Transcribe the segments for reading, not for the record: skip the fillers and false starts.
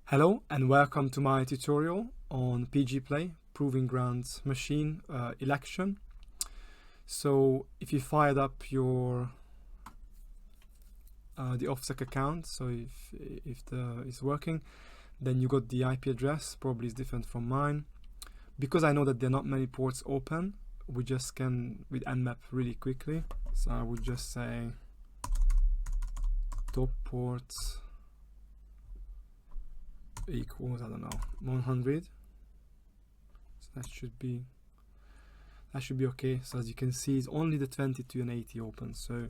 Hello and welcome to my tutorial on pgplay Proving Grounds machine election. So if you fired up your the OffSec account, so if it's working, then you got the IP address. Probably is different from mine. Because I know that there are not many ports open, we just scan with nmap really quickly. So I would just say top ports equals, I don't know, 100. So that should be okay. So as you can see, it's only the 22 and 80 open, so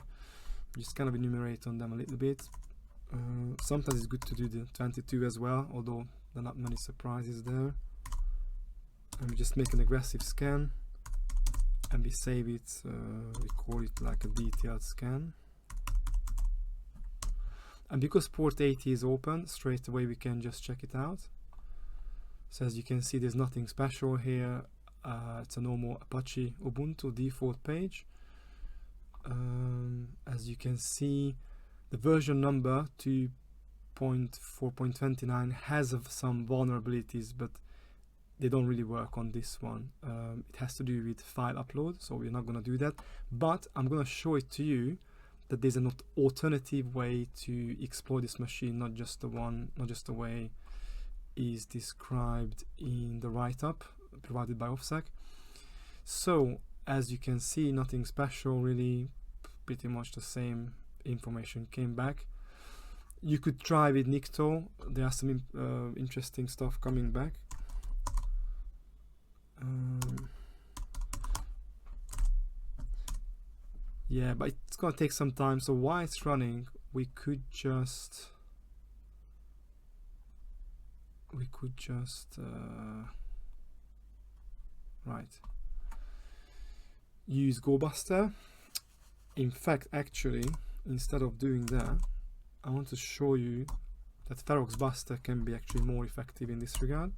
just kind of enumerate on them a little bit. Sometimes it's good to do the 22 as well, although there are not many surprises there. And we just make an aggressive scan and we save it. We call it like a detailed scan. And because port 80 is open, straight away we can just check it out. So as you can see, there's nothing special here. It's a normal Apache Ubuntu default page. As you can see, the version number 2.4.29 has some vulnerabilities, but they don't really work on this one. It has to do with file upload, so we're not going to do that. But I'm going to show it to you that there's an alternative way to explore this machine, not just the way is described in the write-up provided by OffSec. So as you can see, nothing special really, pretty much the same information came back. You could try with Nikto. There are some interesting stuff coming back. Yeah, but it's gonna take some time. So while it's running, we could just use GoBuster. In fact, actually, instead of doing that, I want to show you that FerroxBuster can be actually more effective in this regard.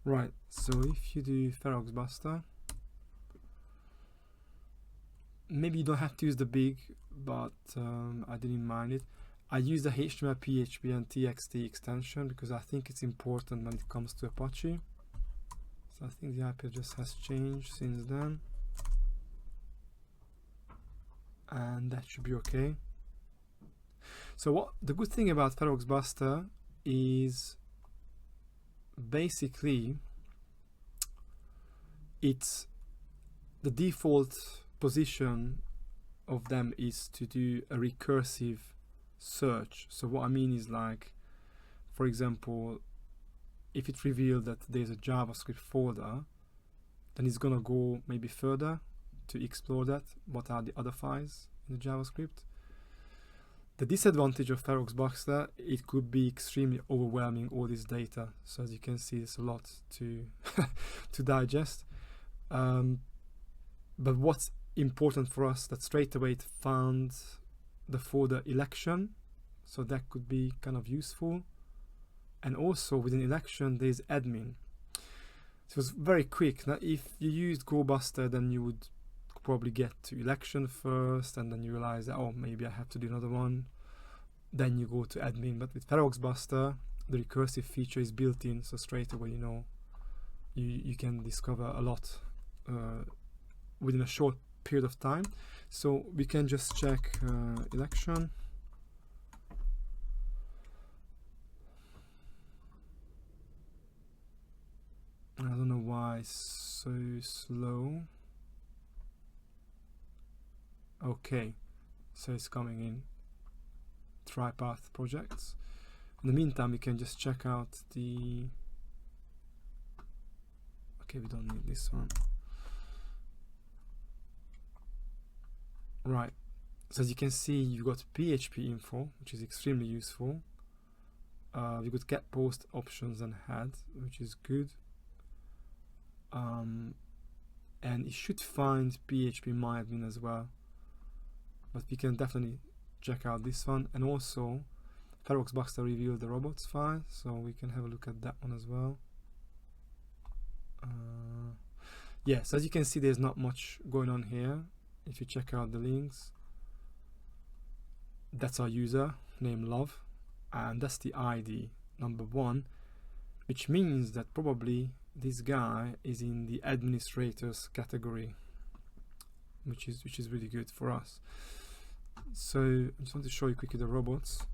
Right, so if you do FerroxBuster, maybe you don't have to use the big, but I didn't mind it. I use the HTML, PHP and TXT extension because I think it's important when it comes to Apache. So I think the IP address has changed since then. And that should be okay. So what the good thing about FerroxBuster is basically it's the default position of them is to do a recursive search. So what I mean is, like, for example, if it revealed that there's a JavaScript folder, then it's gonna go maybe further to explore that. What are the other files in the JavaScript? The disadvantage of FerroxBuster, it could be extremely overwhelming, all this data. So as you can see, it's a lot to to digest. But what's important for us, that straight away it found the folder election, so that could be kind of useful. And also within election there's admin. So it was very quick. Now if you used GoBuster, then you would probably get to election first, and then you realize that, oh, maybe I have to do another one, then you go to admin. But with FerroxBuster, the recursive feature is built in, so straight away you can discover a lot within a short period of time. So we can just check election. I don't know why it's so slow. Okay, so it's coming in. TriPath projects. In the meantime, we can just check out the... Okay, we don't need this one. Right, so as you can see, you've got PHP info, which is extremely useful. You've got get post options and head, which is good. And it should find phpMyAdmin as well, but we can definitely check out this one. And also FerroxBuster revealed the robots file, so we can have a look at that one as well. Yes, as you can see, there's not much going on here. If you check out the links, that's our user name love, and that's the ID number 1, which means that probably this guy is in the administrators category, which is really good for us. So I just want to show you quickly the robots.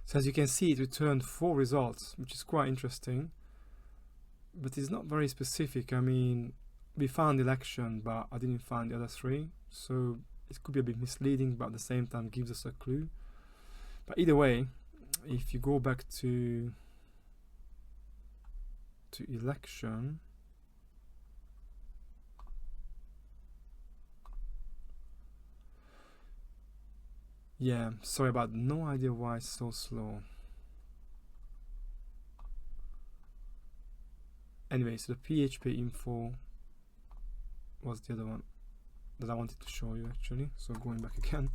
So as you can see, it returned 4 results, which is quite interesting, but it's not very specific. I mean, we found election, but I didn't find the other 3, so it could be a bit misleading, but at the same time gives us a clue. But either way, if you go back to election, yeah, sorry about, no idea why it's so slow. Anyway, so the PHP info was the other one that I wanted to show you actually. So going back again.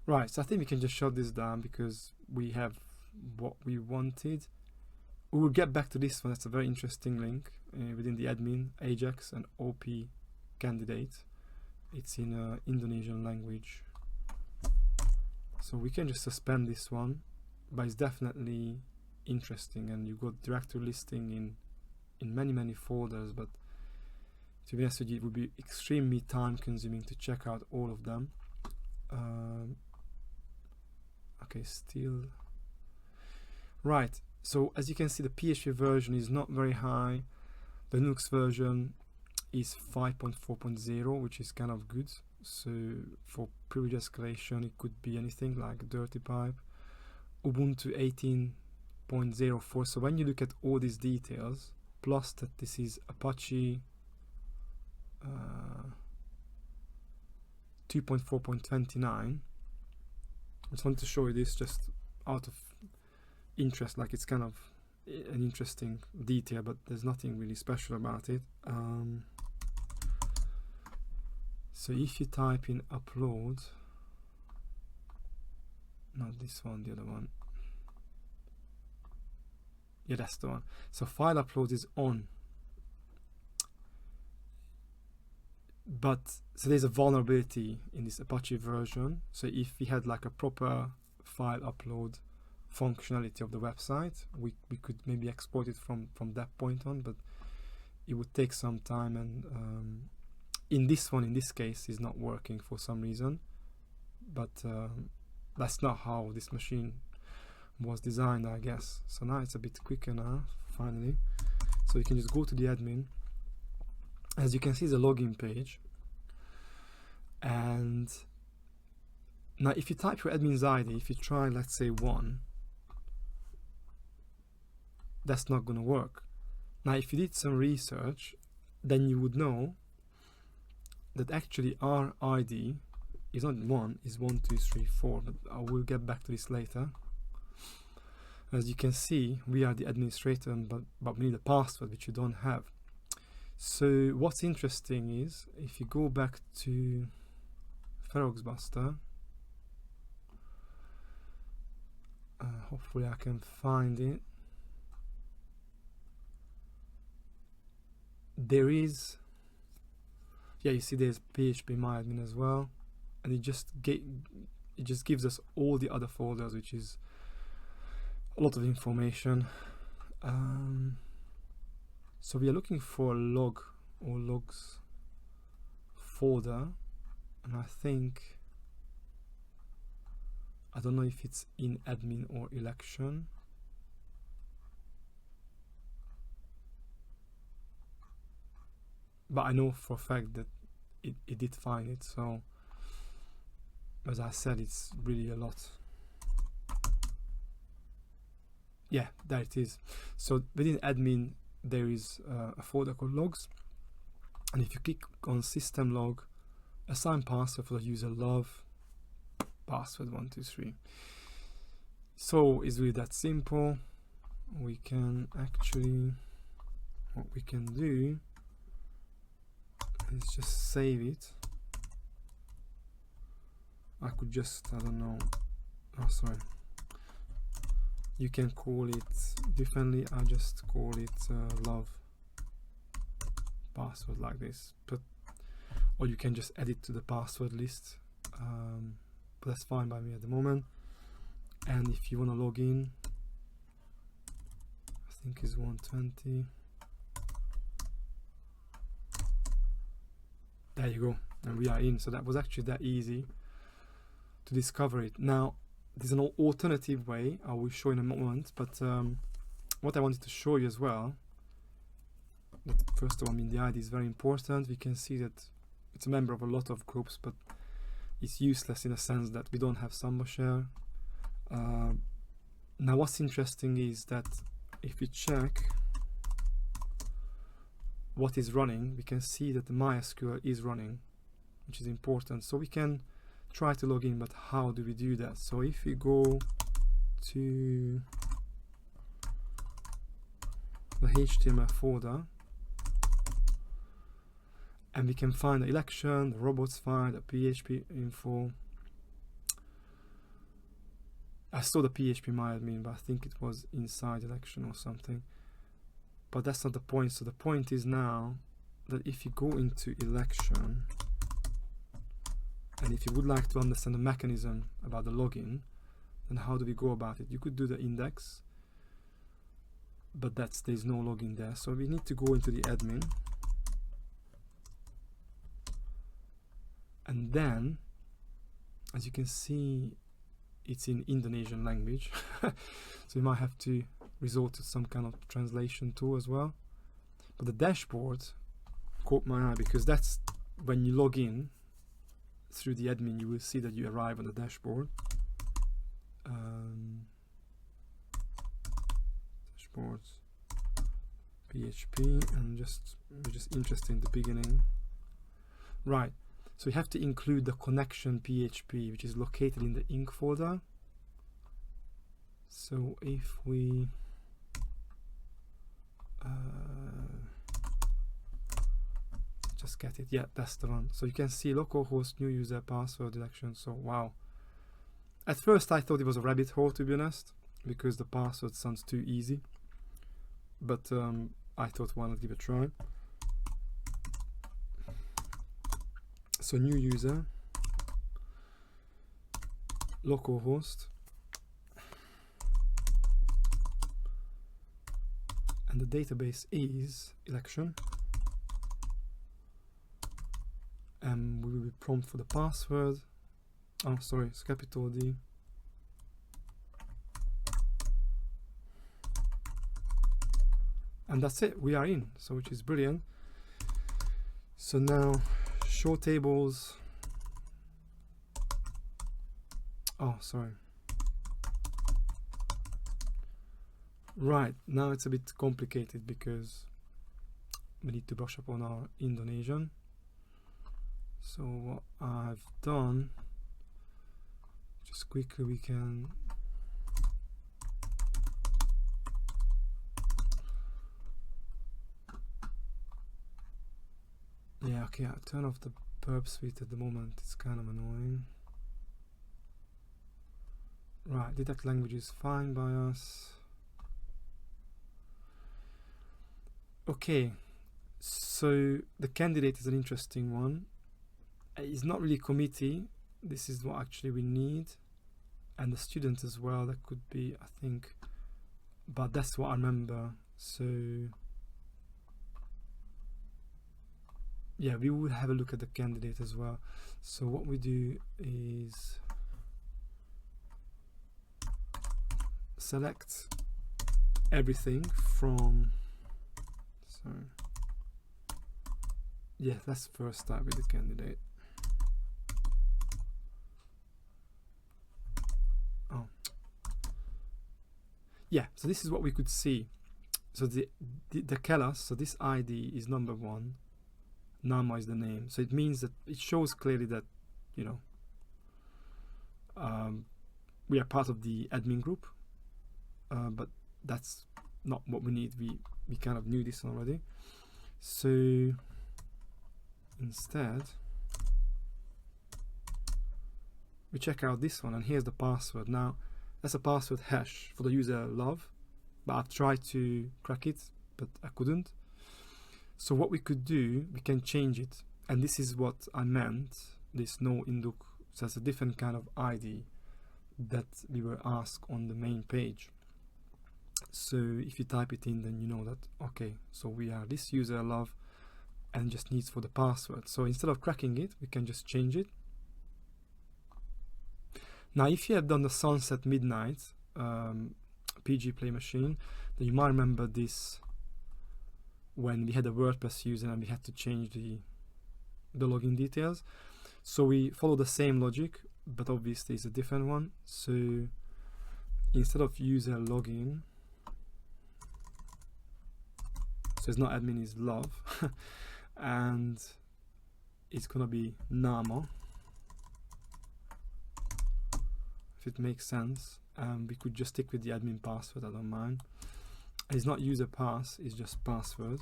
Right, so I think we can just shut this down because we have what we wanted. We will get back to this one. That's a very interesting link within the admin, Ajax and OP candidate. It's in Indonesian language. So we can just suspend this one, but it's definitely interesting, and you got directory listing in many folders, but to be honest with you, it would be extremely time consuming to check out all of them. Okay, still right. So as you can see, the PHP version is not very high. The Linux version is 5.4.0, which is kind of good. So for privilege escalation, it could be anything like Dirty Pipe. Ubuntu 18.04. So when you look at all these details, plus that this is Apache 2.4.29. I just wanted to show you this just out of interest, like it's kind of an interesting detail, but there's nothing really special about it. So if you type in upload, not this one, the other one, yeah, that's the one. So file upload is on, but so there's a vulnerability in this Apache version. So if we had like a proper file upload functionality of the website, we could maybe export it from that point on, but it would take some time, and in this case is not working for some reason, but that's not how this machine was designed, I guess. So now it's a bit quicker now, finally. So you can just go to the admin. As you can see, the login page, and now if you type your admin's ID, if you try, let's say 1, that's not going to work. Now if you did some research, then you would know that actually our ID is not 1, is 1, 2, 3, 4, but I will get back to this later. As you can see, we are the administrator, but we need a password, which you don't have. So what's interesting is, if you go back to Feroxbuster, hopefully I can find it. There is, yeah, you see there's PHP MyAdmin as well, and it just gives us all the other folders, which is a lot of information. So we are looking for a log or logs folder, and I don't know if it's in admin or election. But I know for a fact that it did find it. So as I said, it's really a lot. Yeah, there it is. So within admin there is a folder called logs, and if you click on system log, assign password for the user love, password 123. So it's really that simple. we can actually, what we can do is just save it. I could just, I don't know, oh sorry, you can call it differently. I just call it love password like this, but or you can just add it to the password list, but that's fine by me at the moment. And if you want to log in, I think it's 120. There you go, and we are in. So that was actually that easy to discover it. Now there's an alternative way I will show in a moment, but what I wanted to show you as well, that first of all, I mean, the ID is very important. We can see that it's a member of a lot of groups, but it's useless in a sense that we don't have Samba share. Now what's interesting is that if we check what is running, we can see that the MySQL is running, which is important. So we can try to log in, but how do we do that? So if we go to the HTML folder, and we can find the election, the robots file, the PHP info. I saw the PHP myadmin, but I think it was inside election or something. But that's not the point. So the point is now that if you go into election, and if you would like to understand the mechanism about the login, then how do we go about it? You could do the index, but there's no login there. So we need to go into the admin, and then, as you can see, it's in Indonesian language. So you might have to resort to some kind of translation tool as well. But the dashboard caught my eye, because that's when you log in through the admin, you will see that you arrive on the dashboard. Dashboards, PHP, and we're just interested in the beginning. Right, so you have to include the connection PHP, which is located in the inc folder. So if we just get it, yeah, that's the one. So you can see localhost, new user, password, election. So wow, at first I thought it was a rabbit hole, to be honest, because the password sounds too easy, but I thought, why not give it a try. So new user, localhost, and the database is election, and we will be prompt for the password. Oh sorry, it's capital D. And that's it, we are in, so which is brilliant. So now show tables. Oh sorry. Right, now it's a bit complicated because we need to brush up on our Indonesian. So what I've done, just quickly we can yeah, okay, I'll turn off the perp suite at the moment, it's kind of annoying. Right, detect language is fine by us. Okay, so the candidate is an interesting one. It's not really committee, this is what actually we need, and the student as well, that could be, I think, but that's what I remember. So yeah, we will have a look at the candidate as well. So what we do is select everything from, so yeah, let's first start with the candidate. Oh yeah, so this is what we could see. So the Kellas, so this ID is number 1, Nama is the name, so it means that it shows clearly that, you know, we are part of the admin group, but that's not what we need. We kind of knew this already. So instead we check out this one, and here's the password. Now that's a password hash for the user love, but I've tried to crack it but I couldn't. So what we could do, we can change it, and this is what I meant, this no induk. So that's a different kind of ID that we were asked on the main page. So if you type it in, then you know that, okay, so we are this user love and just needs for the password. So instead of cracking it, we can just change it. Now if you have done the Sunset Midnight PG Play Machine, then you might remember this when we had a WordPress user and we had to change the login details. So we follow the same logic, but obviously it's a different one. So instead of user login, so it's not admin, it's love, and it's gonna be Nama, if it makes sense. We could just stick with the admin password, I don't mind. It's not user pass, it's just password.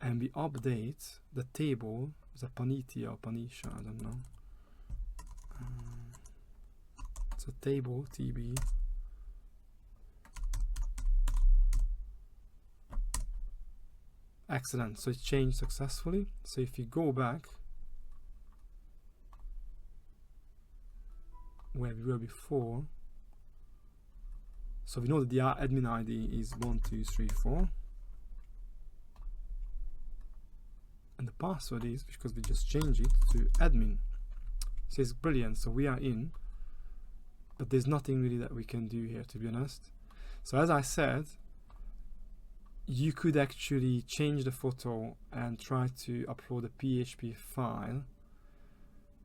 And we update the table, the Panitia or Panisha, I don't know. It's a table, TB. Excellent, so it's changed successfully. So if you go back where we were before, so we know that the admin ID is 1234, and the password is, because we just changed it to admin. So it's brilliant. So we are in, but there's nothing really that we can do here, to be honest. So as I said, you could actually change the photo and try to upload a PHP file,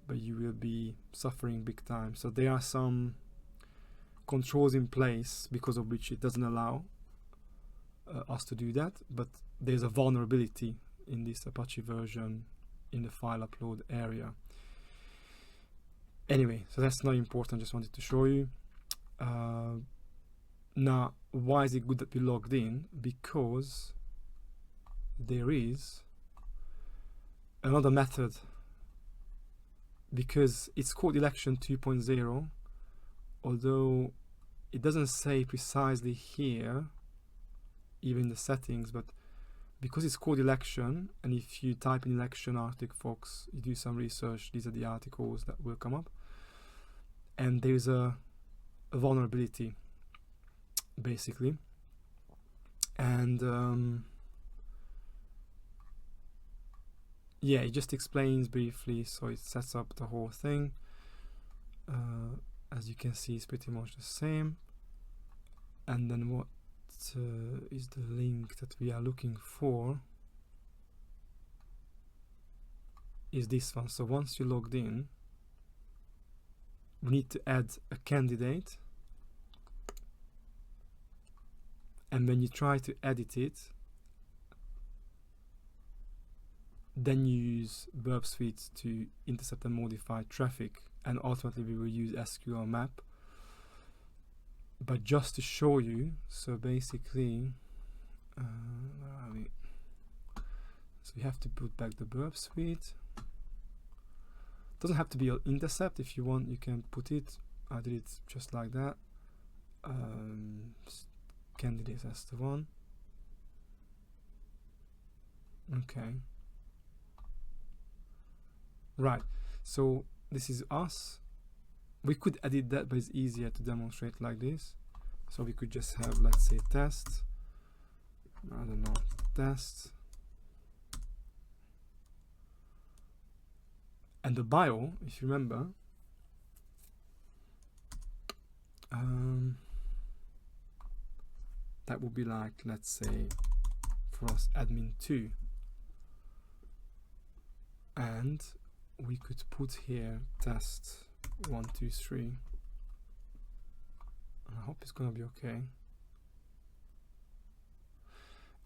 but you will be suffering big time. So there are some controls in place because of which it doesn't allow us to do that, but there's a vulnerability in this Apache version in the file upload area. Anyway, so that's not important, just wanted to show you. Now, why is it good that we logged in? Because there is another method, because it's called election 2.0, although it doesn't say precisely here, even in the settings, but because it's called election, and if you type in election Arctic Fox, you do some research, these are the articles that will come up, and there's a vulnerability basically, and yeah, it just explains briefly. So it sets up the whole thing. As you can see, it's pretty much the same. And then what is the link that we are looking for is this one. So once you logged in, we need to add a candidate, and when you try to edit it, then you use Burp Suite to intercept and modify traffic, and ultimately we will use SQL map. But just to show you, so basically, where are we? So we have to put back the Burp Suite. Doesn't have to be an intercept. If you want, you can put it. I did it just like that. Candidates, that's the one. Okay. Right. So this is us. We could edit that, but it's easier to demonstrate like this. So we could just have, let's say, test. I don't know, test. And the bio, if you remember, that would be like, let's say, for us, admin2. And we could put here test 1, 2, 3. I hope it's gonna be okay.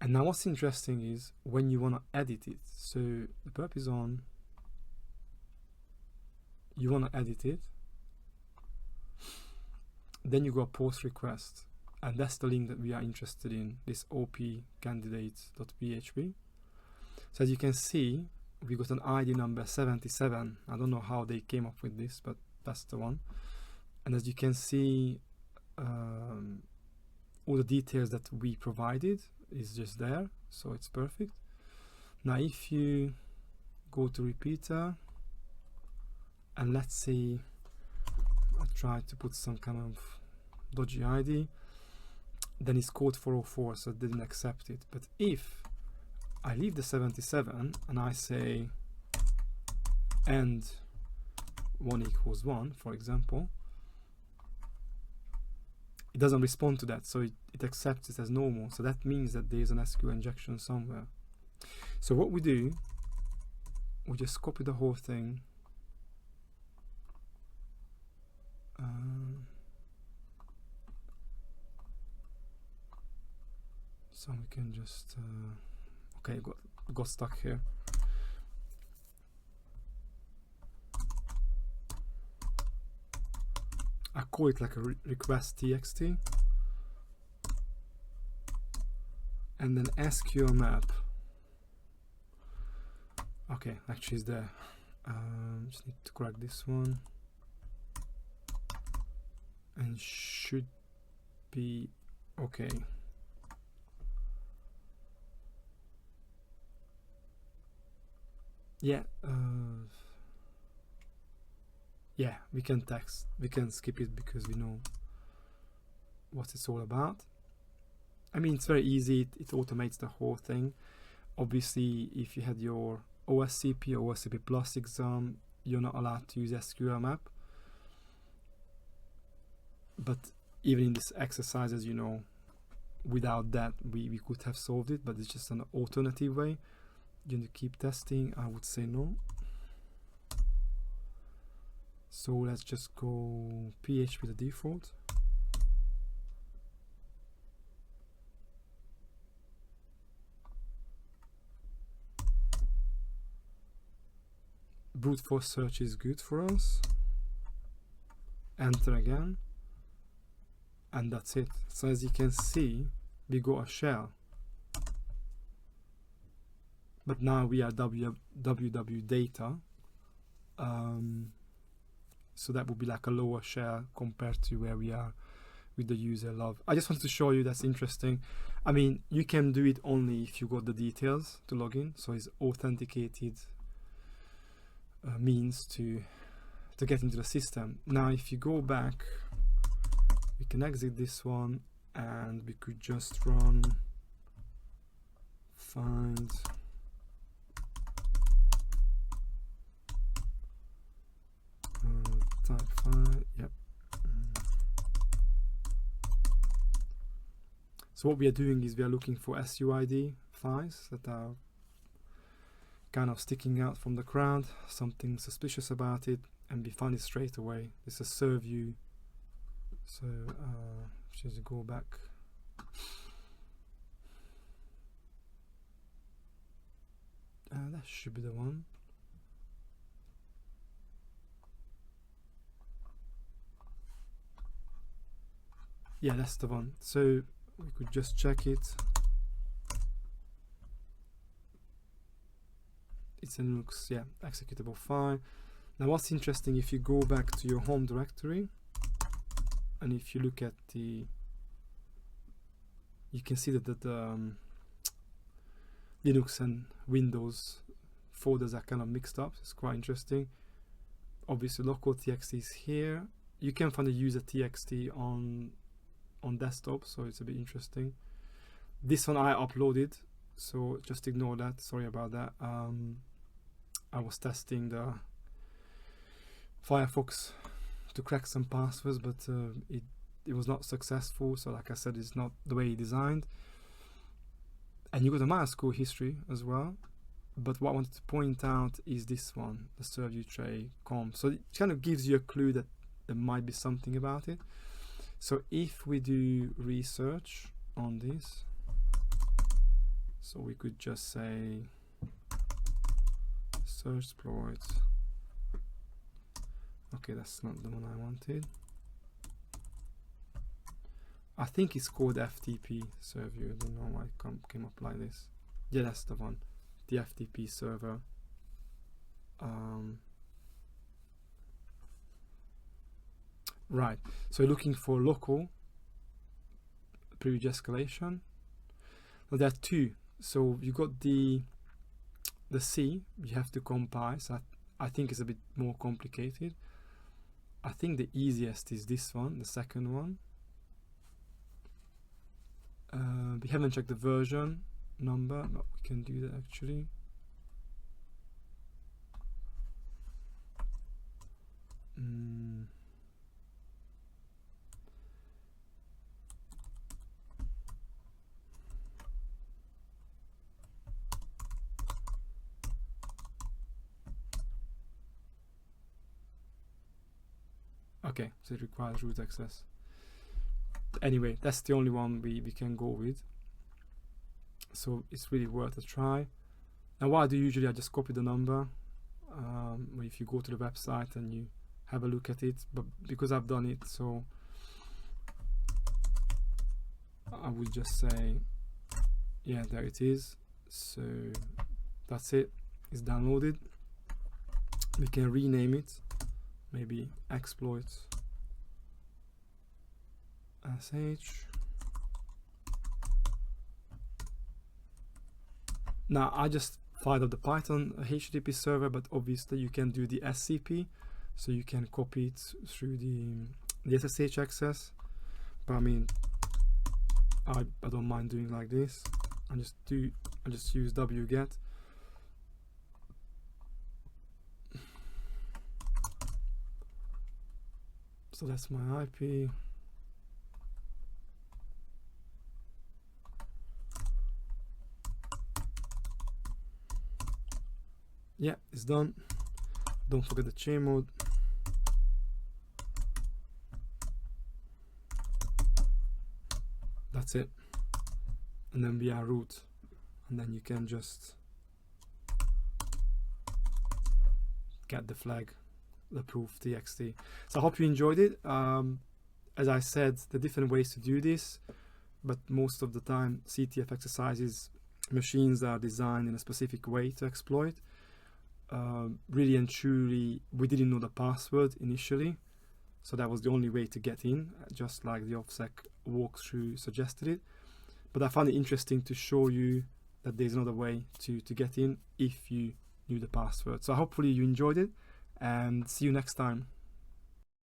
And now what's interesting is when you wanna edit it. So the burp is on. You wanna edit it. then you go post request, and that's the link that we are interested in, this opcandidate.php. So as you can see, we got an ID number 77. I don't know how they came up with this, but that's the one. And as you can see, all the details that we provided is just there, so it's perfect. Now if you go to repeater, and let's say I try to put some kind of dodgy ID, then it's code 404, so it didn't accept it. But if I leave the 77 and I say and 1 = 1, for example, it doesn't respond to that, so it accepts it as normal. So that means that there's an SQL injection somewhere. So what we do, we just copy the whole thing, so we can just okay, got stuck here. I call it like a request txt, and then SQL map. Okay, actually it's there. Just need to correct this one, and should be okay. Yeah, yeah, we can skip it because we know what it's all about. I mean, it's very easy, it automates the whole thing. Obviously, if you had your OSCP or OSCP Plus exam, you're not allowed to use SQL map. But even in this exercise, as you know, without that, we could have solved it, but it's just an alternative way. You need to keep testing. I would say no. So let's just go PHP the default. Brute force search is good for us. Enter again. And that's it. So as you can see, we got a shell. But now we are www data. So that would be like a lower shell compared to where we are with the user love. I just wanted to show you that's interesting. I mean, you can do it only if you got the details to log in. So it's authenticated means to get into the system. Now if you go back, we can exit this one, and we could just run find type file. Yep. So what we are doing is we are looking for SUID files that are kind of sticking out from the crowd, something suspicious about it, and we find it straight away. It's a serve view. So just go back. That should be the one. Yeah, that's the one. So we could just check it. It's a Linux, yeah, executable file. Now what's interesting, if you go back to your home directory, and if you look at the, you can see that the Linux and Windows folders are kind of mixed up. It's quite interesting. Obviously local txt is here. You can find a user txt on desktop, so it's a bit interesting. This one I uploaded, so just ignore that, sorry about that. I was testing the Firefox to crack some passwords, but it was not successful. So like I said, it's not the way designed. And you got a MySQL history as well, but what I wanted to point out is this one, the serve tray comp. So it kind of gives you a clue that there might be something about it. So if we do research on this, so we could just say search exploit. Okay, that's not the one I wanted. I think it's called FTP server. I don't know why it came up like this. Yeah, that's the one, the FTP server. Right, so looking for local privilege escalation. Now there are two. So you got the C, you have to compile. So I think it's a bit more complicated. I think the easiest is this one, the second one. We haven't checked the version number, but we can do that actually. Okay, so it requires root access. Anyway, that's the only one we can go with. So it's really worth a try. Now what I do usually, I just copy the number. If you go to the website and you have a look at it, but because I've done it, so I would just say, yeah, there it is. So that's it, it's downloaded. We can rename it, maybe exploit sh. Now I just fired up the Python HTTP server, but obviously you can do the SCP, so you can copy it through the SSH access. But I mean, I don't mind doing like this. I just use wget. So that's my IP. Yeah, it's done. Don't forget the chmod. That's it. And then we are root. And then you can just get the flag, the proof txt. So I hope you enjoyed it. As I said, there are different ways to do this, but most of the time CTF exercises, machines are designed in a specific way to exploit. Really and truly, we didn't know the password initially, so that was the only way to get in, just like the OffSec walkthrough suggested it. But I found it interesting to show you that there's another way to get in if you knew the password. So hopefully you enjoyed it, and see you next time.